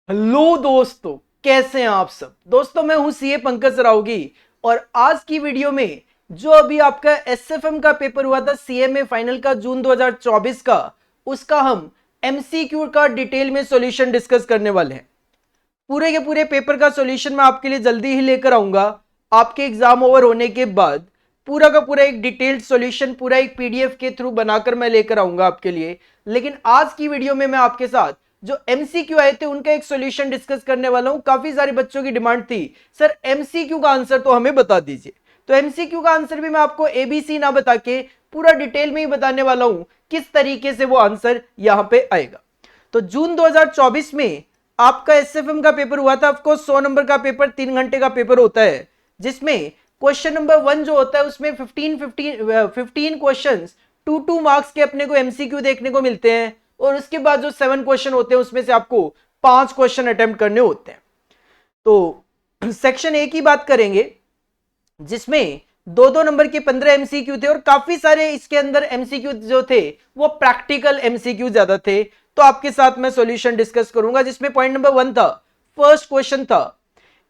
Hello दोस्तों, कैसे हैं आप सब। दोस्तों मैं हूं सीए पंकज रावगी और आज की वीडियो में जो अभी आपका एसएफएम का पेपर हुआ था सीएमए फाइनल का जून 2024 का, उसका हम एमसीक्यू का डिटेल में सॉल्यूशन डिस्कस करने वाले हैं। पूरे के पूरे पेपर का सॉल्यूशन मैं आपके लिए जल्दी ही लेकर आऊंगा। आपके एग्जाम ओवर होने के बाद पूरा का पूरा एक डिटेल्ड सॉल्यूशन पूरा एक पीडीएफ के थ्रू बनाकर मैं लेकर आऊंगा आपके लिए। लेकिन आज की वीडियो में मैं आपके साथ जो एमसीक्यू आए थे उनका एक सॉल्यूशन डिस्कस करने वाला हूं। काफी सारे बच्चों की डिमांड थी, सर एमसीक्यू का आंसर तो हमें बता दीजिए। तो एमसीक्यू का आंसर भी मैं आपको एबीसी ना बता के पूरा डिटेल में ही बताने वाला हूं किस तरीके से वो आंसर यहां पे आएगा। तो जून 2024 में आपका एसएफएम का पेपर हुआ था। आपको 100 नंबर का पेपर 3 घंटे का पेपर होता है, जिसमें क्वेश्चन नंबर 1 जो होता है उसमें 15 क्वेश्चंस 2 मार्क्स के अपने को एमसीक्यू देखने को मिलते हैं और उसके बाद जो 7 क्वेश्चन होते हैं उसमें से आपको 5 क्वेश्चन अटेम्प्ट करने होते हैं। तो सेक्शन ए की बात करेंगे जिसमें 2-2 नंबर के 15 एमसीक्यू थे और काफी सारे इसके अंदर एमसीक्यू जो थे वो प्रैक्टिकल एमसीक्यू ज्यादा थे। तो आपके साथ मैं सॉल्यूशन डिस्कस करूंगा जिसमें पॉइंट नंबर 1 था, फर्स्ट क्वेश्चन था,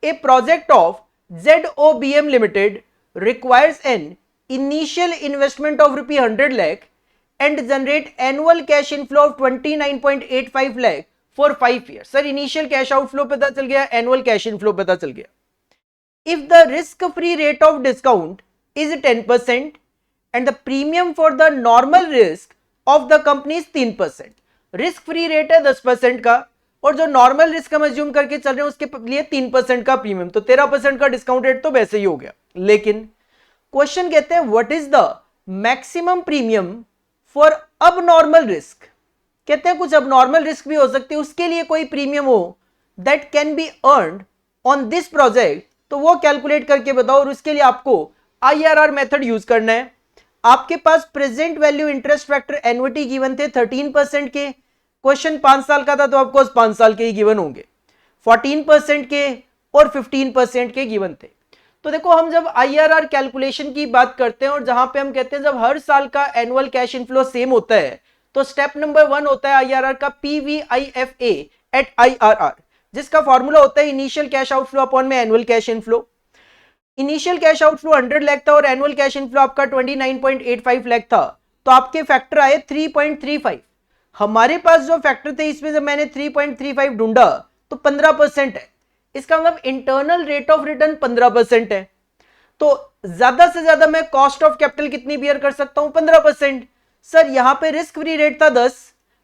a project of ZOBM limited requires an initial investment of ₹100 lakh and generate annual cash inflow of 29.85 lakh for 5 years। Sir initial cash outflow पता चल गया, एनुअल कैश इनफ्लो पता चल गया। If the risk-free rate of discount is 10% and the premium for the normal risk of the company is 3%, risk free rate है 10% का और जो नॉर्मल रिस्क हम अज्यूम करके चल रहे हैं उसके लिए 3% का प्रीमियम, तो 13% का डिस्काउंट रेट तो वैसे ही हो गया। लेकिन क्वेश्चन कहते हैं what is the maximum premium for अब नॉर्मल रिस्क। कहते हैं कुछ अब नॉर्मल रिस्क भी हो सकती है, उसके लिए कोई प्रीमियम हो that can be earned on this project, तो वो कैलकुलेट करके बताओ। और उसके लिए आपको आईआरआर मेथड यूज करना है। आपके पास present value interest factor annuity given थे 13% के, क्वेश्चन 5 साल का था तो आपको 5 साल के ही गिवन होंगे, 14% के और 15% के गिवन थे। तो देखो हम जब आईआरआर कैलकुलेशन की बात करते हैं और जहां पे हम कहते हैं जब हर साल का एनुअल कैश इनफ्लो सेम होता है तो स्टेप नंबर 1 होता है आईआरआर का PVIFA एट IRR, जिसका फॉर्मूला होता है इनिशियल कैश आउटफ्लो अपॉन में annual cash inflow. Initial cash outflow 100 lakh था और एनुअल कैश इनफ्लो आपका 29.85 लाख था, तो आपके फैक्टर आए 3.35। हमारे पास जो फैक्टर थे इसमें जब मैंने 3.35 ढूंढा तो 15% है, इसका मतलब इंटरनल रेट ऑफ रिटर्न 15% है। तो ज्यादा से ज्यादा मैं कॉस्ट ऑफ कैपिटल कितनी बियर कर सकता हूं, 15%। सर यहां पे रिस्क फ्री रेट था 10,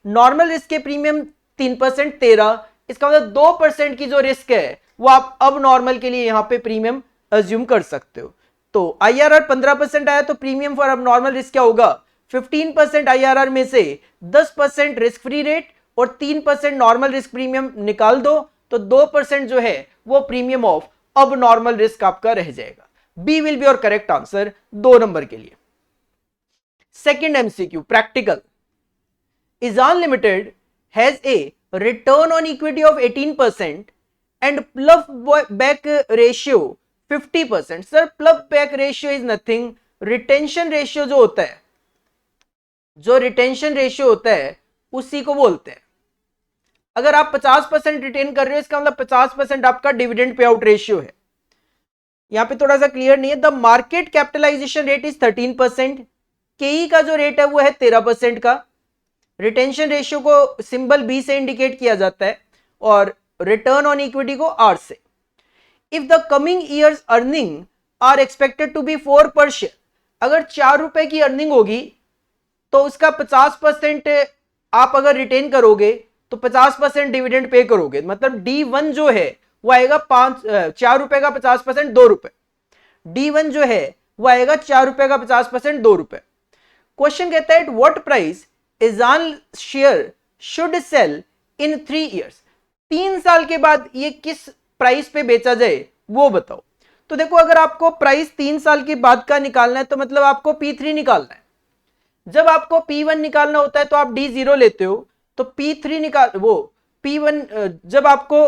नॉर्मल रिस्क के प्रीमियम 3%, 13, इसका मतलब 2% की जो रिस्क है वो आप अब नॉर्मल के लिए यहां पे प्रीमियम अज्यूम कर सकते हो। तो आईआरआर 15% आया तो प्रीमियम फॉर अब नॉर्मल रिस्क क्या होगा, 15% आईआरआर में से 10% रिस्क फ्री रेट और 3% नॉर्मल रिस्क प्रीमियम निकाल दो तो 2% जो है वो premium of abnormal risk आपका रह जाएगा। B will be your correct answer 2 number के लिए। सेकेंड एमसीक्यू प्रैक्टिकल, इजान limited has a return on equity of 18% and plough back ratio 50%। Sir plough back ratio is nothing, retention ratio जो होता है, जो रिटेंशन रेशियो होता है उसी को बोलते हैं। अगर आप 50% रिटेन कर रहे हो इसका मतलब 50% आपका डिविडेंड पे आउट रेशियो है। यहां पे थोड़ा सा क्लियर नहीं है। The market capitalisation rate is 13%, KE का जो रेट है वो है 13% का। रिटेंशन रेशियो को सिंबल बी से इंडिकेट किया जाता है और रिटर्न ऑन इक्विटी को आर से। If the coming years earning are expected to be 4 per share, अगर 4 रुपए की अर्निंग होगी तो उसका 50% आप अगर रिटेन करोगे तो 50% डिविडेंड पे करोगे, मतलब D1 जो है वो आएगा 4 रुपए का 50% 2 रुपए। D1 जो है वो आएगा 4 रुपए का 50% 2 रुपए। क्वेश्चन कहता है what price इजान share should sell in 3 years, 3 साल के बाद ये किस प्राइस पे बेचा जाए वो बताओ। तो देखो अगर आपको प्राइस 3 साल के बाद का निकालना है तो मतलब आपको P3 निकालना है। जब आपको P1 निकालना होता है तो आप D0 लेते हो, तो P3 निकाल वो P1, जब आपको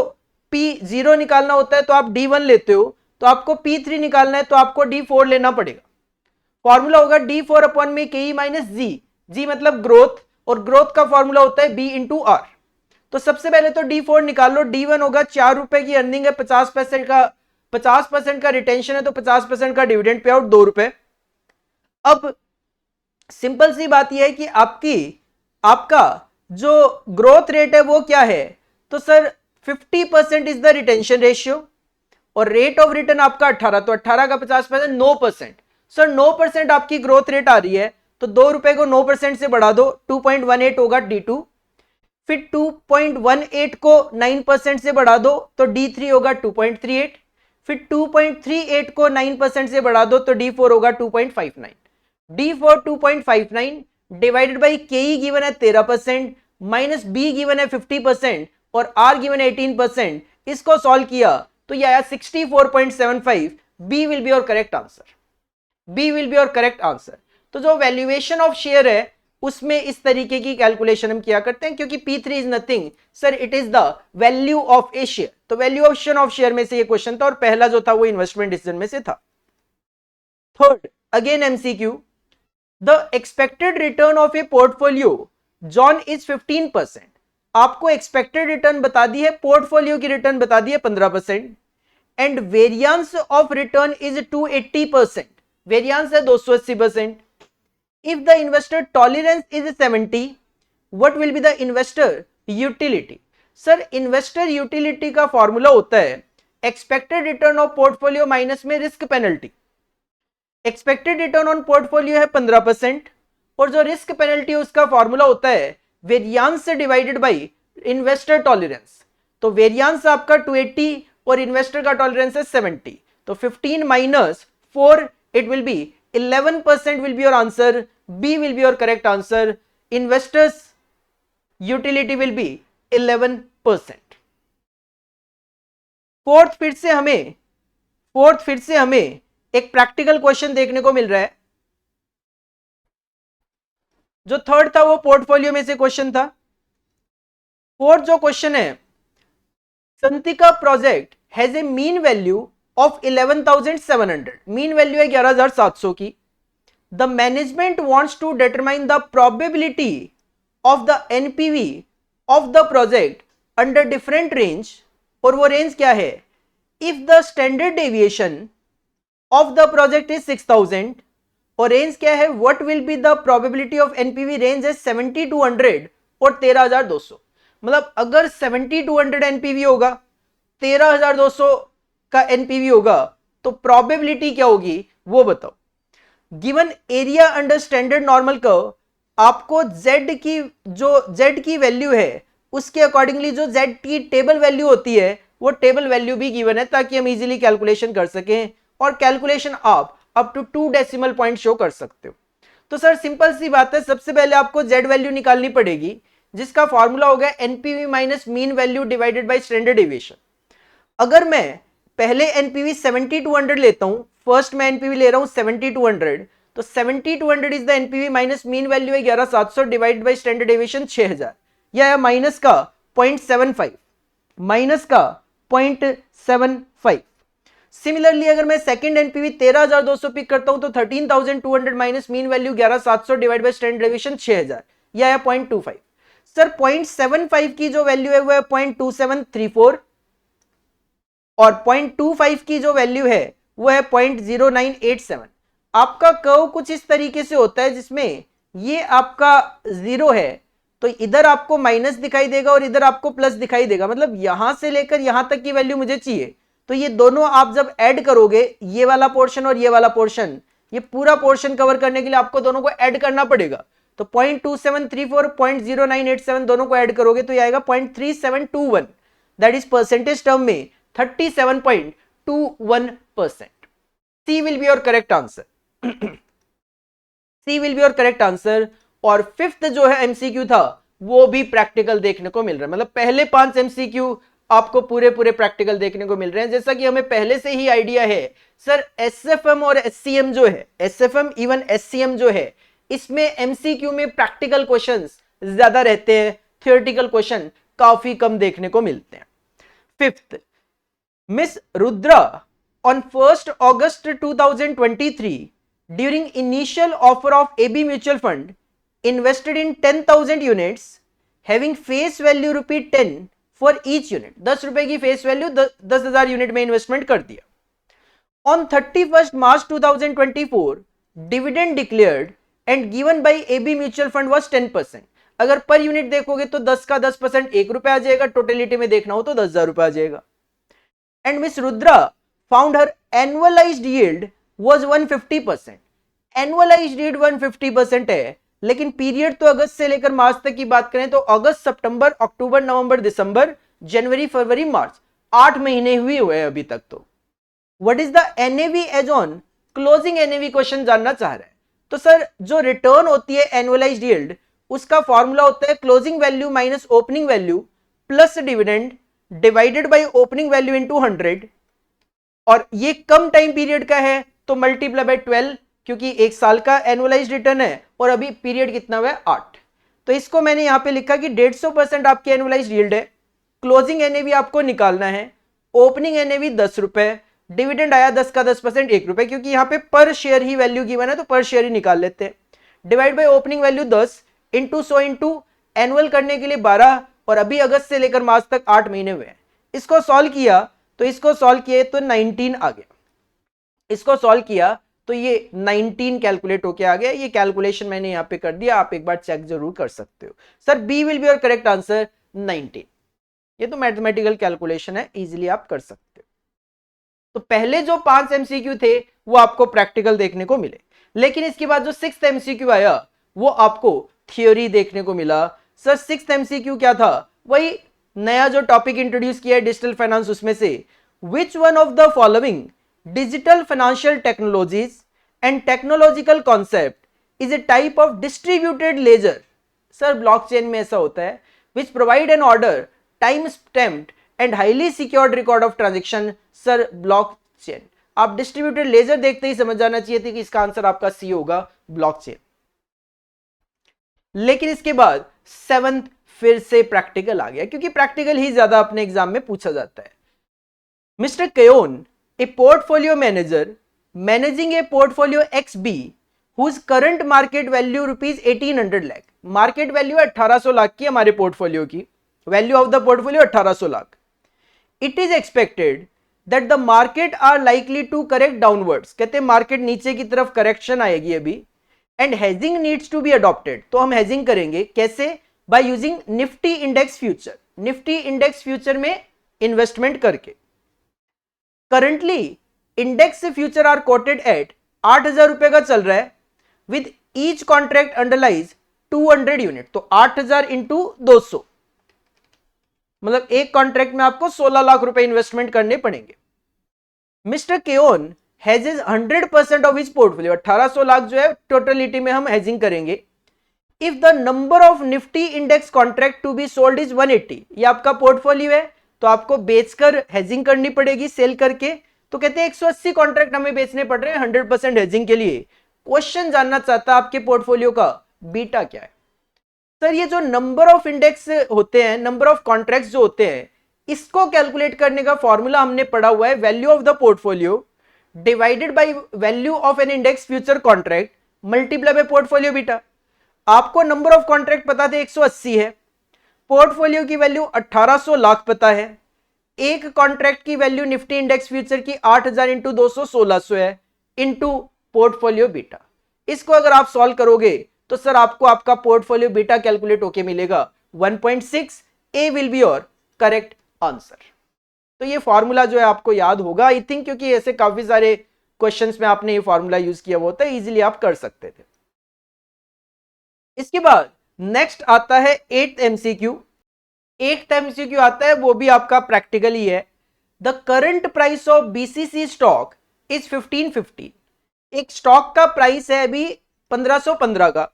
P0 निकालना होता है तो आप D1 लेते हो, तो आपको P3 निकालना है तो आपको D4 लेना पड़ेगा। फॉर्मूला होगा D4 अपॉन में KE माइनस जी, जी मतलब ग्रोथ और ग्रोथ का फॉर्मूला होता है B इंटू आर। तो सबसे पहले तो D4 निकाल लो। D1 होगा 4 रुपए की अर्निंग है, 50% का रिटेंशन है, तो 50% का डिविडेंड पे आउट 2 रुपए। अब सिंपल सी बात यह है कि आपका जो ग्रोथ रेट है वो क्या है, तो sir 50% is the retention ratio और रेट ऑफ रिटर्न आपका 18, तो 18 का 50% 9%। सर 9% आपकी ग्रोथ रेट आ रही है, तो 2 रुपए को 9% से बढ़ा दो, 2.18 होगा D2। फिर 2.18 को 9% से बढ़ा दो तो D3 होगा 2.38। फिर 2.38 को 9% से बढ़ा दो तो D4 होगा 2.59। D4 2.59 divided by KE given है 13%, माइनस B गिवन है 50% और R गिवन है 18%। इसको सॉल्व किया तो ये आया 64.75। B will be your correct answer. B will be your correct answer. तो जो वैल्यूएशन ऑफ शेयर है उसमें इस तरीके की कैलकुलेशन हम किया करते हैं, क्योंकि P3 is nothing sir, it is the value of A share. तो वैल्यूएशन ऑफ शेयर में से ये क्वेश्चन था और पहला जो था वो इन्वेस्टमेंट डिसीजन में से था। Third, again MCQ, the expected return of A portfolio John is 15%। आपको एक्सपेक्टेड रिटर्न बता दी है, पोर्टफोलियो की रिटर्न बता दी है 15%, and variance of return is 280%। Variance है 280%। If the investor tolerance is 70, what will be the investor utility. Sir investor utility का फॉर्मूला होता है expected return of portfolio minus में risk penalty. Expected return on portfolio है 15% और जो risk penalty उसका formula होता है वेरिएंस से डिवाइडेड बाय इन्वेस्टर टॉलरेंस। तो वेरिएंस आपका 280 और इन्वेस्टर का टॉलरेंस है 70, तो 15 minus 4 it will B 11% will be your answer. B will be your correct answer. Investors utility will be 11%. Fourth फिर से हमें एक प्रैक्टिकल क्वेश्चन देखने को मिल रहा है। जो थर्ड था वो पोर्टफोलियो में से क्वेश्चन था। फोर्थ जो क्वेश्चन है, Santika project has a mean value of 11,700। Mean value है 11,700 की। The management wants to determine the probability of the NPV of the project under different range, और वो रेंज क्या है, if the standard deviation of the project is 6,000, और range क्या है, what will be the probability of NPV, range है 70-100 और 13,200। मतलब अगर 70-100 एनपीवी होगा, 13,200 का एनपीवी होगा, तो प्रोबेबिलिटी क्या होगी वो बताओ। Given area under standard normal curve, आपको z की वैल्यू है उसके अकॉर्डिंगली जो z की टेबल वैल्यू होती है वो टेबल वैल्यू भी गिवन है, ताकि हम इजीली कैलकुलेशन कर सकें, और कैलकुलेशन आप up to 2 decimal point show कर सकते हो। तो सर सिंपल सी बात है, सबसे पहले आपको z वैल्यू निकालनी पड़ेगी, जिसका फॉर्मूला होगा NPV minus mean value divided by standard deviation. अगर मैं पहले एनपीवी 70-100 लेता हूं, फर्स्ट मैं एनपीवी ले रहा हूं 70-100, तो 70-100 is the NPV minus mean value है 11,700 डिवाइड बाय स्टैंडर्ड डेविएशन 6,000, या माइनस का 0.75, माइनस का 0.75। सिमिलरली अगर मैं सेकंड एनपीवी 13,200 पिक करता हूं, तो 13,200 minus mean value 11,700 divide by standard deviation 6,000, या 0.25। सर 0.75 की जो वैल्यू है वो है 0.2734 और 0.25 की जो वैल्यू है वो है 0.0987। आपका कर्व कुछ इस तरीके से होता है जिसमें ये आपका 0 है, तो इधर आपको माइनस दिखाई देगा और इधर आपको प्लस दिखाई देगा। मतलब यहां से लेकर यहां तक की वैल्यू मुझे चाहिए, तो ये दोनों आप जब ऐड करोगे, ये वाला पोर्शन और ये वाला पोर्शन, ये पूरा पोर्शन कवर करने के लिए आपको दोनों को ऐड करना पड़ेगा। तो 0.2734 0.0987 दोनों को ऐड करोगे तो ये आएगा 0.3721, दैट इज परसेंटेज टर्म में 37.21%। C will be your correct answer. C will be your correct answer. और फिफ्थ जो है एमसीक्यू था वो भी प्रैक्टिकल देखने को मिल रहा है। मतलब पहले 5 एमसीक्यू आपको पूरे प्रैक्टिकल देखने को मिल रहे हैं। जैसा कि हमें पहले से ही आइडिया है सर, एसएफएम और एससीएम जो है, एसएफएम इवन एससीएम जो है, इसमें एमसीक्यू में प्रैक्टिकल क्वेश्चंस ज्यादा रहते हैं, थियोरेटिकल क्वेश्चन काफी कम देखने को मिलते हैं। Fifth, miss Rudra on 1st August 2023 during initial offer of AB mutual fund invested in 10,000 units having face value ₹10 for each unit, 10 रुपए की फेस वैल्यू 10,000 यूनिट में इन्वेस्टमेंट कर दिया. On 31st March 2024, dividend declared and given by AB mutual fund was 10%. अगर per unit देखोगे तो 10 का 10% ₹1 आ जाएगा, टोटलिटी में देखना हो तो 10,000 रुपए आ जाएगा. And miss Rudra found her annualised yield was 150%. Annualised yield 150% है, लेकिन पीरियड तो अगस्त से लेकर मार्च तक की बात करें तो अगस्त, सितंबर, अक्टूबर, नवंबर, दिसंबर, जनवरी, फरवरी, मार्च, 8 महीने हुए अभी तक. तो what is the NAV as on closing NAV question जानना चाह रहा है. तो सर जो रिटर्न होती है एनुअलाइज्ड यील्ड, उसका फॉर्मूला होता है closing value minus opening value plus dividend divided by opening value into 100. और ये कम टाइम पीरियड का है तो मल्टीप्लाई बाय 12, क्योंकि एक साल का एनुअलाइज्ड रिटर्न है और अभी पीरियड कितना हुआ है 8. तो इसको मैंने यहां पे लिखा कि 150% आपकी एनुअलाइज्ड यील्ड है. क्लोजिंग NAV आपको निकालना है. ओपनिंग NAV 10 रुपए, डिविडेंड आया 10 का 10% ₹1, क्योंकि यहाँ पे पर शेयर ही वैल्यू गिवन है तो पर शेयर ही निकाल लेते हैं. Divide by opening value 10 into 100 into annual करने के लिए 12, और अभी अगस्त से लेकर मार्च तक 8 महीने हुए हैं. इसको सॉल्व किया तो 19 आ गया. इसको सॉल्व किया तो ये 19 कैलकुलेट होके आ गया. ये कैलकुलेशन मैंने यहाँ पे कर दिया, आप एक बार चेक जरूर कर सकते हो. Sir B will be your correct answer 19. ये तो मैथमेटिकल कैलकुलेशन है, इजीली आप कर सकते हो. तो पहले जो 5 MCQ थे वो आपको प्रैक्टिकल देखने को मिले, लेकिन इसके बाद जो 6th MCQ आया वो आपको थियोरी देखने को मिला. सर 6th MCQ क्या था? वही नया जो टॉपिक इंट्रोड्यूस किया है डिजिटल फाइनेंस, उसमें से विच one of the following digital financial technologies and technological concept is a type of distributed laser. Sir blockchain में ऐसा होता है which provide an order, time stamped and highly secured record of transaction. Sir blockchain. आप distributed laser देखते ही समझ जाना चाहिए थी कि इसका आंसर आपका सी होगा, ब्लॉकचेन. लेकिन इसके बाद 7th फिर से प्रैक्टिकल आ गया, क्योंकि प्रैक्टिकल ही ज्यादा अपने एग्जाम में पूछा जाता है. Mister Keon, a portfolio manager managing a portfolio XB whose current market value rupees 1800 lakh. Market value 1800 lakh की हमारे पोर्टफोलियो की. Value of the portfolio 1800 lakh. It is expected that the market are likely to correct downwards. कहते हैं market नीचे की तरफ correction आएगी अभी, and hedging needs to be adopted. तो हम hedging करेंगे कैसे? By using Nifty Index Future. Nifty Index Future में इन्वेस्टमेंट करके. Currently index future are quoted at 8,000 रुपए का चल रहा है, with each contract underlies 200 unit. तो 8,000 इंटू 200, मतलब एक कॉन्ट्रैक्ट में आपको 16 लाख रुपए इन्वेस्टमेंट करने पड़ेंगे. Mister Keon hedges 100% of his portfolio. 1800 lakh जो है टोटलिटी में हम हेजिंग करेंगे. If the number of Nifty index contract to be sold is 180. ये आपका पोर्टफोलियो है तो आपको बेचकर हेजिंग करनी पड़ेगी, सेल करके. तो कहते हैं 180 कॉन्ट्रैक्ट हमें बेचने पड़ रहे हैं 100% हेजिंग के लिए. क्वेश्चन जानना चाहता है आपके पोर्टफोलियो का बीटा क्या है. सर ये जो नंबर ऑफ इंडेक्स होते हैं, नंबर ऑफ कॉन्ट्रैक्ट्स जो होते हैं, इसको कैलकुलेट करने का फॉर्मूला हमने पढ़ा हुआ है value of the portfolio divided by value of an index future contract multiply by portfolio beta. आपको नंबर ऑफ कॉन्ट्रैक्ट पता थे 180 है, पोर्टफोलियो की वैल्यू 1800 लाख पता है, एक कॉन्ट्रैक्ट की वैल्यू निफ्टी इंडेक्स फ्यूचर की 8,000 इंटू 200 1600 है, इंटू पोर्टफोलियो बीटा. इसको अगर आप सॉल्व करोगे तो सर आपको आपका पोर्टफोलियो बीटा कैलकुलेट होके मिलेगा 1.6. A will be your correct answer. तो ये फॉर्मूला जो है आपको याद होगा आई थिंक, क्योंकि ऐसे काफी सारे क्वेश्चंस में आपने ये फॉर्मूला यूज किया हुआ होता है, इजीली आप कर सकते थे. इसके बाद नेक्स्ट आता है 8th MCQ. 8th MCQ आता है वो भी आपका प्रैक्टिकल ही है. The current price of BCC stock is 1550. एक स्टॉक का प्राइस है अभी 1515 का,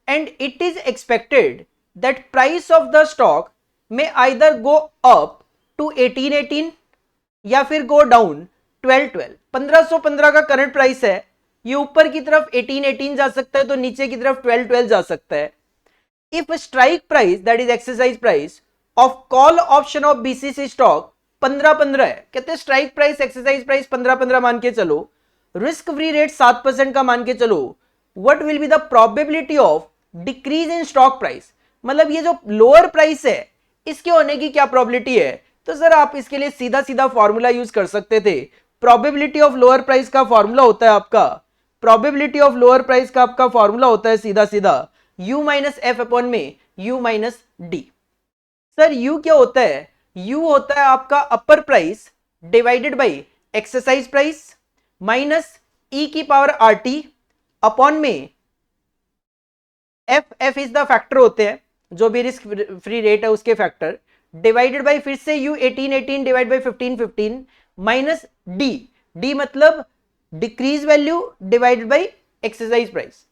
and it is expected that price of the stock में आइदर गो अप टू 1818 या फिर गो डाउन 1212. 1515 का करंट प्राइस है, ये ऊपर की तरफ 1818 जा सकता है तो नीचे की तरफ 1212 जा सकता है. If strike price that is exercise price of call option of BCC stock 1515 है. कहते हैं स्ट्राइक प्राइस एक्सरसाइज प्राइस 1515 मान के चलो, रिस्क फ्री रेट 7% का मान के चलो. What will be the probability of decrease in stock price. मतलब ये जो लोअर प्राइस है इसके होने की क्या प्रोबेबिलिटी है, तो सर आप इसके लिए सीधा सीधा फॉर्मूला यूज कर सकते थे। प्रोबेबिलिटी ऑफ लोअर प्राइस का फॉर्मूला होता है आपका, प्रोबेबिलिटी ऑफ लोअर प्राइस का आपका फॉर्मूला होता है सीधा सीधा u माइनस एफ अपॉन में u minus D. Sir u क्या होता है, u होता है आपका upper price divided by exercise price minus e की पावर आर टी अपॉन में एफ इज द फैक्टर होते हैं जो भी रिस्क फ्री रेट है उसके फैक्टर, डिवाइडेड बाई फिर से u 18 divide by 15 minus D मतलब decrease value divided by exercise price.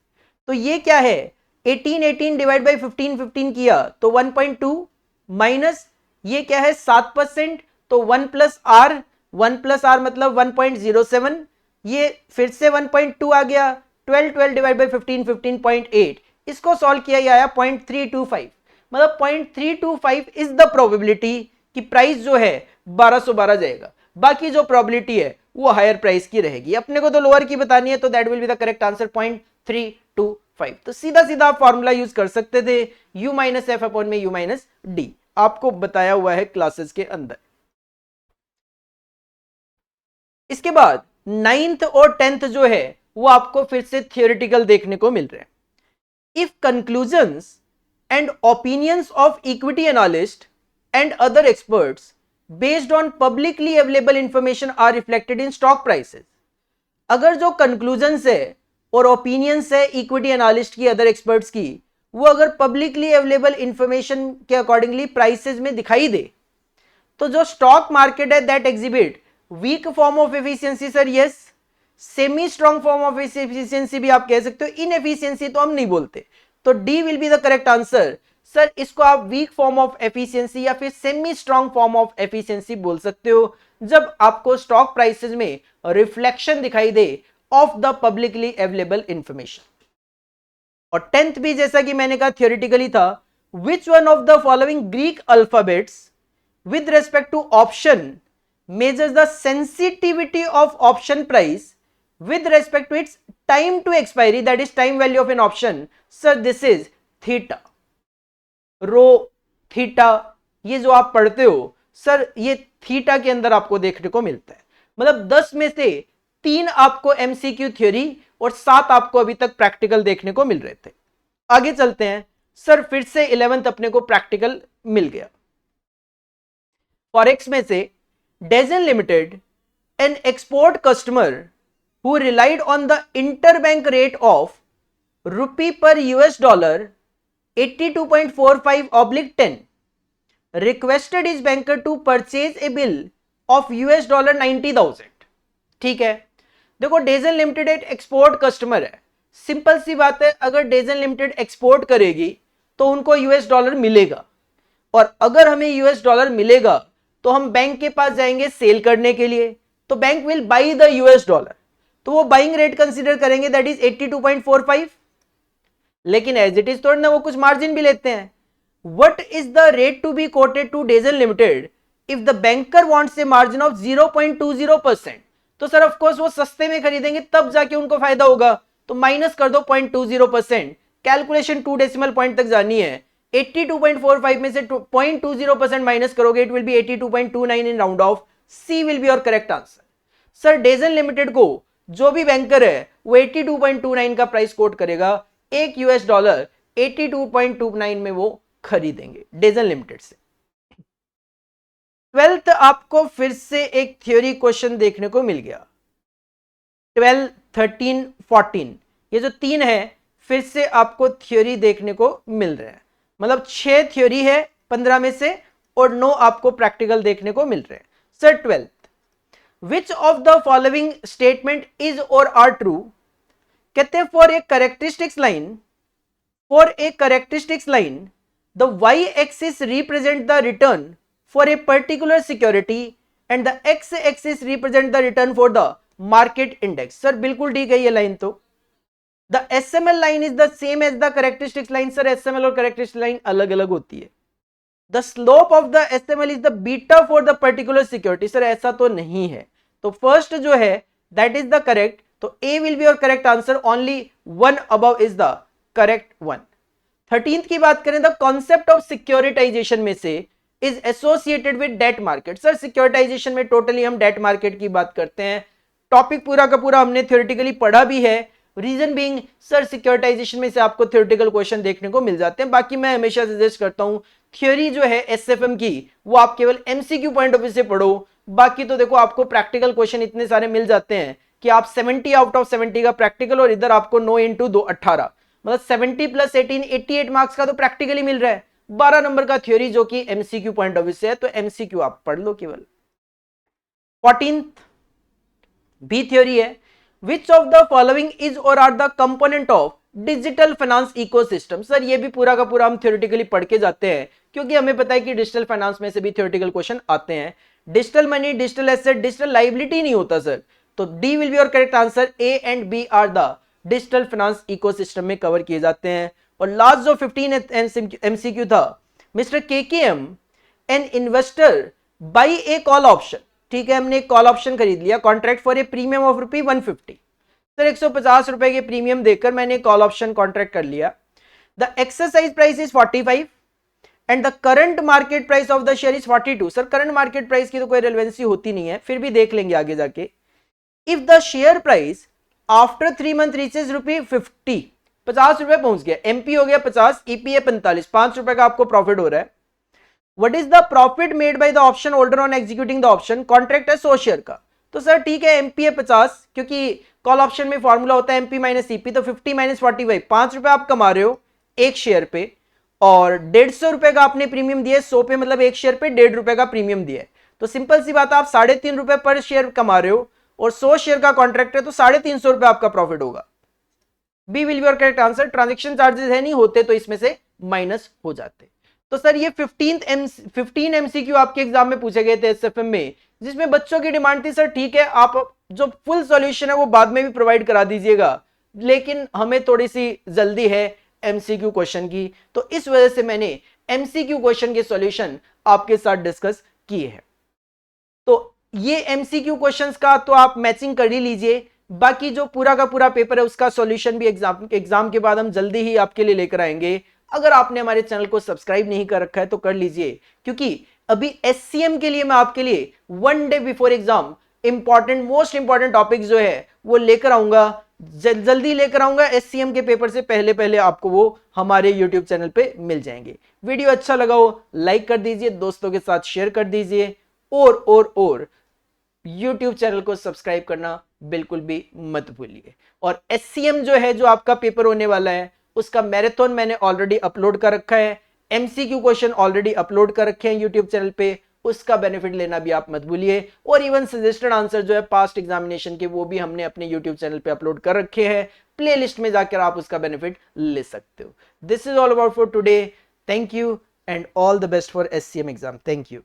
तो ये क्या है, 18 डिवाइड बाई 15 किया तो 1.2 माइनस ये क्या है 7%, तो 1 प्लस आर मतलब 1.07, ये फिर से 1.2 आ गया, 12 डिवाइड बाई 15 15.8, इसको सॉल्व किया ये आया 0.325, मतलब 0.325 इज द प्रोबेबिलिटी कि प्राइस जो है 1212 जाएगा, बाकी जो प्रोबेबिलिटी है वो हायर प्राइस की रहेगी। अपने को तो लोअर की बतानी है, तो that will be the correct answer 0.325। तो सीधा सीधा आप फॉर्मूला यूज कर सकते थे u माइनस एफ अपॉन में u माइनस डी, आपको बताया हुआ है क्लासेस के अंदर। इसके बाद 9th और 10th जो है वो आपको फिर से थियोरेटिकल देखने को मिल रहे हैं। If conclusions and opinions of equity analysts and other experts based on publicly available information are reflected in stock prices। अगर जो conclusions है और opinions है equity analyst की, other experts की, वो अगर publicly available information के accordingly prices में दिखाई दे, तो जो stock market है that exhibit weak form of efficiency, sir yes, semi strong form of efficiency भी आप कह सकते हो, inefficiency तो हम नहीं बोलते, तो D will be the correct answer. Sir इसको आप वीक फॉर्म ऑफ एफिशिएंसी या फिर semi strong form of efficiency बोल सकते हो जब आपको स्टॉक प्राइसेस में रिफ्लेक्शन दिखाई दे of the publicly available information. और 10th भी जैसा कि मैंने कहा थियोरेटिकली था, which one of the following Greek alphabets with respect to option measures the sensitivity of option price with respect to its time to expiry, that is time value of an option, sir this is theta, rho theta, ये जो आप पढ़ते हो sir ये theta के अंदर आपको देखने को मिलता है। मतलब 10 में से 3 आपको एमसीक्यू थ्योरी और 7 आपको अभी तक प्रैक्टिकल देखने को मिल रहे थे। आगे चलते हैं सर, फिर से 11th अपने को प्रैक्टिकल मिल गया। फॉरेक्स में से डेजन limited an export customer who relied on the interbank rate of rupee per US dollar 82.45/10 requested his banker to purchase a bill of US dollar 90,000। ठीक है, देखो डेजन लिमिटेड एक एक्सपोर्ट कस्टमर है, सिंपल सी बात है, अगर डेजन लिमिटेड एक्सपोर्ट करेगी तो उनको यूएस डॉलर मिलेगा, और अगर हमें यूएस डॉलर मिलेगा तो हम बैंक के पास जाएंगे सेल करने के लिए, तो bank will by the US dollar, तो वो बाइंग रेट कंसीडर करेंगे दैट इज 82.45, लेकिन एज इट इज थोड़ा ना वो कुछ मार्जिन भी लेते हैं। What is the rate to be quoted to Dezan Limited if the banker wants a margin of 0.20%, तो सर ऑफ कोर्स वो सस्ते में खरीदेंगे तब जाके उनको फायदा होगा, तो माइनस कर दो 0.20%, कैलकुलेशन 2 डेसिमल पॉइंट तक जानी है, 82.45 में से 0.20% माइनस करोगे it will be 82.29 in round off, C will be your correct answer. Sir Dezan Limited को जो भी बैंकर है वो 82.29 का प्राइस कोट करेगा, एक यूएस डॉलर 82.29 में वो खरीदेंगे डेजन लिमिटेड से। 12th आपको फिर से एक थ्योरी क्वेश्चन देखने को मिल गया, 12, 13, 14 ये जो 3 है फिर से आपको थ्योरी देखने को मिल रहा है, मतलब 6 थ्योरी है 15 में से और 9 आपको प्रैक्टिकल देखने को मिल रहे हैं। Sir 12th, which of the following statement is or are true, कहते हैं for a characteristics line the y axis represent the return for a particular security and the x axis represent the return for the market index। Sir बिल्कुल ठीक है ये line, तो the SML line is the same as the characteristics line। Sir SML और characteristics line अलग अलग होती है। the slope of the SML is the beta for the particular security। Sir ऐसा तो नहीं है, तो फर्स्ट जो है दैट इज द करेक्ट, तो A will be your correct answer, only 1 above is the correct one. 13th की बात करें, द कॉन्सेप्ट ऑफ सिक्योरिटाइजेशन में से is associated with debt market. Sir securitisation में टोटली हम डेट मार्केट की बात करते हैं। टॉपिक पूरा का पूरा हमने थ्योरेटिकली पढ़ा भी है। रीजन बीइंग सर सिक्योरिटाइजेशन में से आपको थ्योरेटिकल क्वेश्चन देखने को मिल जाते हैं। बाकी मैं हमेशा सजेस्ट करता हूं थ्योरी जो है एसएफएम की वो आप केवल एमसीक्यू पॉइंट ऑफ व्यू से पढ़ो। बाकी तो देखो आपको प्रैक्टिकल क्वेश्चन इतने सारे मिल जाते हैं कि आप 70 आउट ऑफ 70 का प्रैक्टिकल, और इधर आपको 9 इंटू 2 18, मतलब 70 प्लस 18 88 मार्क्स का तो प्रैक्टिकली मिल रहा है, 12 नंबर का थ्योरी जो कि एमसीक्यू पॉइंट ऑफ व्यू से है, तो एमसीक्यू आप पढ़ लो केवल। 14th बी थ्योरी है, which of the following is और are the component of digital finance ecosystem. Sir ये भी पूरा का पूरा हम थ्योरेटिकली पढ़ के जाते हैं, क्योंकि हमें पता है कि डिजिटल फाइनेंस में से भी थ्योरेटिकल क्वेश्चन आते हैं। Digital money, digital asset, digital liability नहीं होता सर, तो D will be your correct answer. A and B are the digital finance ecosystem में कवर किए जाते हैं। और लास्ट जो 15 एमसीक्यू था, mister KKM an investor buy a call option. ठीक है, हमने एक कॉल ऑप्शन खरीद लिया, contract for a premium of ₹150। Sir 150 रुपए के प्रीमियम देकर मैंने कॉल ऑप्शन कॉन्ट्रैक्ट कर लिया। The exercise price is 45 and the current market price of the share is 42। Sir current market price की तो कोई रेलेवेंसी होती नहीं है, फिर भी देख लेंगे आगे जाके। If the share price after 3 month reaches ₹50, 50 रुपए पहुंच गया, एमपी हो गया 50, ईपी है 45, 5 रुपए का आपको प्रॉफिट हो रहा है। What is the profit made by the option holder on executing the option, contract है 100 शेयर का, तो सर ठीक है एमपी है 50, क्योंकि कॉल ऑप्शन में फॉर्मूला होता है एमपी माइनस ईपी, तो 50 माइनस 45, 5 रुपए आप कमा रहे हो एक शेयर पे, और 150 रुपए का आपने प्रीमियम दिया 100 पे, मतलब एक शेयर पे 1.5 रुपए का प्रीमियम दिया है, तो सिंपल सी बात है आप 3.5 रुपए पर शेयर कमा रहे हो, और 100 शेयर का कॉन्ट्रैक्ट है तो 350 रुपए आपका प्रॉफिट होगा। B will be your correct answer. Transaction charges है नहीं होते तो इसमें से माइनस हो जाते। तो सर ये 15 एमसीक्यू आपके एग्जाम में पूछे गए थे एसएफएम में, जिसमें बच्चों की डिमांड थी सर ठीक है आप जो फुल सॉल्यूशन है वो बाद में भी प्रोवाइड करा दीजिएगा, लेकिन हमें थोड़ी सी जल्दी है एमसीक्यू क्वेश्चन की, तो इस वजह से मैंने एमसीक्यू क्वेश्चन के सॉल्यूशन आपके साथ डिस्कस किए हैं। तो ये एमसीक्यू क्वेश्चंस का तो आप मैचिंग कर ही लीजिए, बाकी जो पूरा का पूरा पेपर है उसका सॉल्यूशन भी एग्जाम के बाद हम जल्दी ही आपके लिए लेकर आएंगे। अगर आपने हमारे चैनल को सब्सक्राइब नहीं कर रखा है तो कर लीजिए, क्योंकि अभी एससीएम के लिए मैं आपके लिए 1 day before exam important most important topic जो है वो लेकर आऊंगा, जल्दी लेकर आऊंगा। एससीएम के पेपर से पहले पहले आपको वो हमारे यूट्यूब चैनल पे मिल जाएंगे। वीडियो अच्छा लगा हो लाइक कर दीजिए, दोस्तों के साथ शेयर कर दीजिए, और YouTube चैनल को सब्सक्राइब करना बिल्कुल भी मत भूलिए। और एससीएम जो है जो आपका पेपर होने वाला है उसका मैराथन मैंने ऑलरेडी अपलोड कर रखा है, एमसीक्यू क्वेश्चन ऑलरेडी अपलोड कर रखे हैं YouTube चैनल पे, उसका बेनिफिट लेना भी आप मत भूलिए। और इवन सजेस्टेड आंसर जो है पास्ट एग्जामिनेशन के वो भी हमने अपने YouTube चैनल पे अपलोड कर रखे हैं, प्लेलिस्ट में जाकर आप उसका बेनिफिट ले सकते हो। This is all about for today. Thank you and all the best for SCM exam. Thank you.